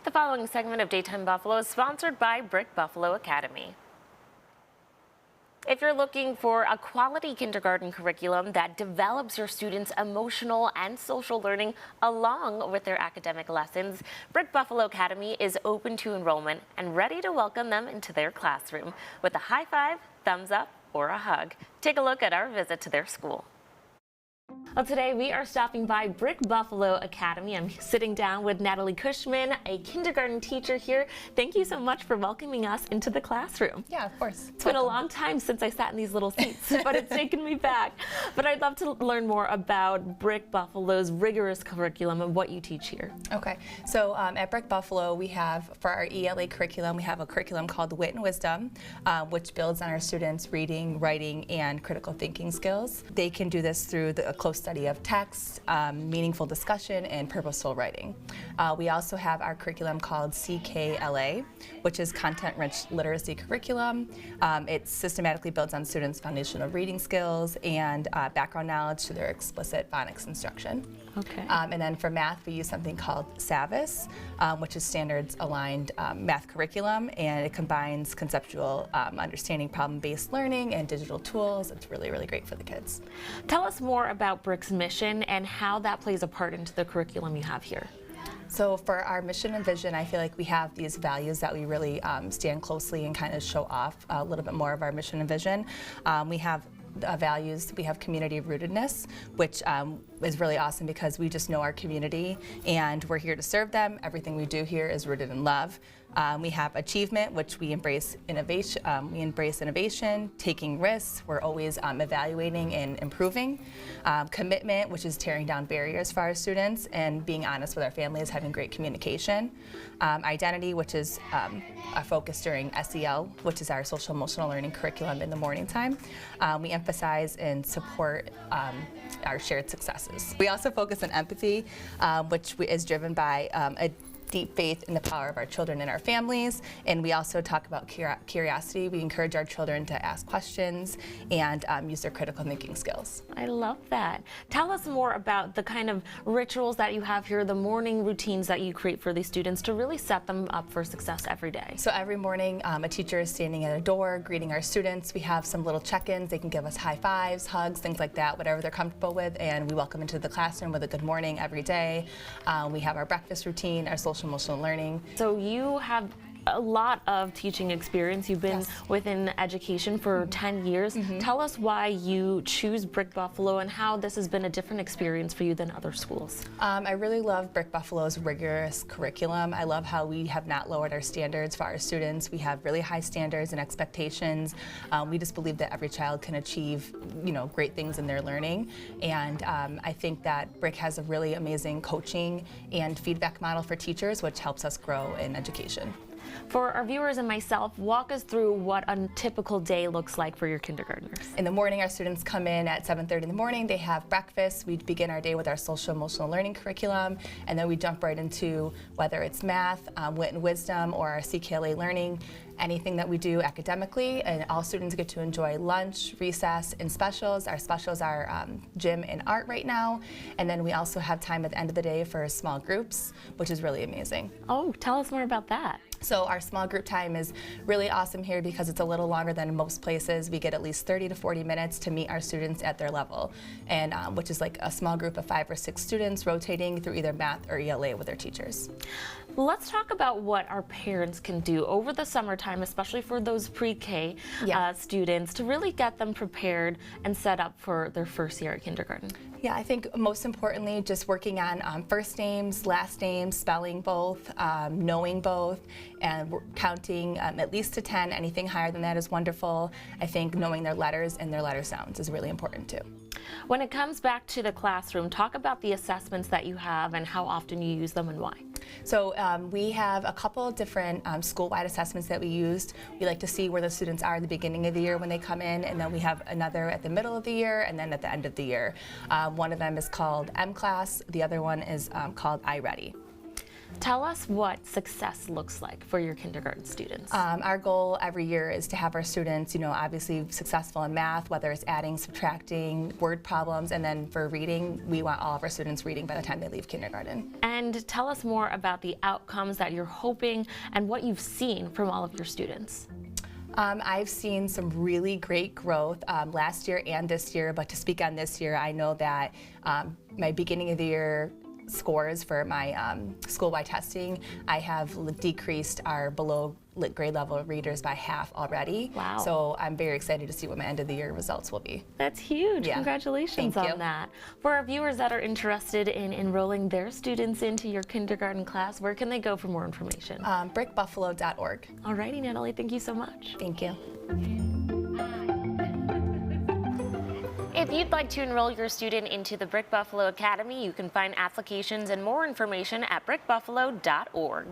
The following segment of Daytime Buffalo is sponsored by Brick Buffalo Academy. If you're looking for a quality kindergarten curriculum that develops your students' emotional and social learning along with their academic lessons, Brick Buffalo Academy is open to enrollment and ready to welcome them into their classroom with a high five, thumbs up, or a hug. Take a look at our visit to their school. Well, today we are stopping by Brick Buffalo Academy. I'm sitting down with Natalie Cushman, a kindergarten teacher here. Thank you so much for welcoming us into the classroom. Yeah, of course. It's been a long time since I sat in these little seats, but it's taken me back. But I'd love to learn more about Brick Buffalo's rigorous curriculum and what you teach here. Okay, so at Brick Buffalo, we have, for our ELA curriculum, we have a curriculum called Wit and Wisdom, which builds on our students' reading, writing, and critical thinking skills. They can do this through a close study of text, meaningful discussion, and purposeful writing. We also have our curriculum called CKLA, which is Content-Rich Literacy Curriculum. It systematically builds on students' foundational reading skills and background knowledge to their explicit phonics instruction. Okay. And then for math, we use something called SAVIS, which is Standards-Aligned Math Curriculum, and it combines conceptual understanding, problem-based learning, and digital tools. It's really, really great for the kids. Tell us more about Brick's mission and how that plays a part into the curriculum you have here. So for our mission and vision, I feel like we have these values that we really stand closely and kind of show off a little bit more of our mission and vision. We have values. We have community rootedness, which is really awesome because we just know our community and we're here to serve them. Everything we do here is rooted in love. We have achievement, which we embrace innovation. Taking risks. We're always evaluating and improving. Commitment, which is tearing down barriers for our students and being honest with our families, having great communication. Identity, which is our focus during SEL, which is our social emotional learning curriculum in the morning time. We emphasize and support our shared successes. We also focus on empathy, which is driven by a deep faith in the power of our children and our families, and we also talk about curiosity. We encourage our children to ask questions and use their critical thinking skills. I love that. Tell us more about the kind of rituals that you have here, the morning routines that you create for these students to really set them up for success every day. So every morning, a teacher is standing at a door greeting our students. We have some little check-ins. They can give us high fives, hugs, things like that, whatever they're comfortable with, and we welcome into the classroom with a good morning every day. We have our breakfast routine, our social emotional learning. So you have a lot of teaching experience. You've been within education for 10 years. Tell us why you choose Brick Buffalo and how this has been a different experience for you than other schools. I really love Brick Buffalo's rigorous curriculum. I love how we have not lowered our standards for our students. We have really high standards and expectations. We just believe that every child can achieve, great things in their learning. And I think that Brick has a really amazing coaching and feedback model for teachers, which helps us grow in education. For our viewers and myself, walk us through what a typical day looks like for your kindergartners. In the morning, our students come in at 7:30 in the morning. They have breakfast. We begin our day with our social emotional learning curriculum, and then we jump right into whether it's math, wit and wisdom, or our CKLA learning. Anything that we do academically, and all students get to enjoy lunch, recess, and specials. Our specials are gym and art right now, and then we also have time at the end of the day for small groups, which is really amazing. Oh, tell us more about that. So our small group time is really awesome here because it's a little longer than in most places. We get at least 30 to 40 minutes to meet our students at their level, and which is like a small group of 5 or 6 students rotating through either math or ELA with their teachers. Let's talk about what our parents can do over the summertime, especially for those pre-K students, to really get them prepared and set up for their first year at kindergarten. Yeah, I think most importantly, just working on first names, last names, spelling both, knowing both, and counting at least to 10. Anything higher than that is wonderful. I think knowing their letters and their letter sounds is really important too. When it comes back to the classroom, talk about the assessments that you have and how often you use them and why. So we have a couple different school-wide assessments that we used. We like to see where the students are at the beginning of the year when they come in, and then we have another at the middle of the year and then at the end of the year. One of them is called M-Class. The other one is called iReady. Tell us what success looks like for your kindergarten students. Our goal every year is to have our students, obviously successful in math, whether it's adding, subtracting, word problems, and then for reading, we want all of our students reading by the time they leave kindergarten. And tell us more about the outcomes that you're hoping and what you've seen from all of your students. I've seen some really great growth last year and this year, but to speak on this year, I know that my beginning of the year scores for my school-wide testing, I have decreased our below grade level readers by half already. Wow. So I'm very excited to see what my end of the year results will be. That's huge. Yeah. Congratulations Thank on you. that. For our viewers that are interested in enrolling their students into your kindergarten class, where can they go for more information? Brickbuffalo.org. Alrighty, Natalie, thank you so much. Thank you. If you'd like to enroll your student into the Brick Buffalo Academy, you can find applications and more information at brickbuffalo.org.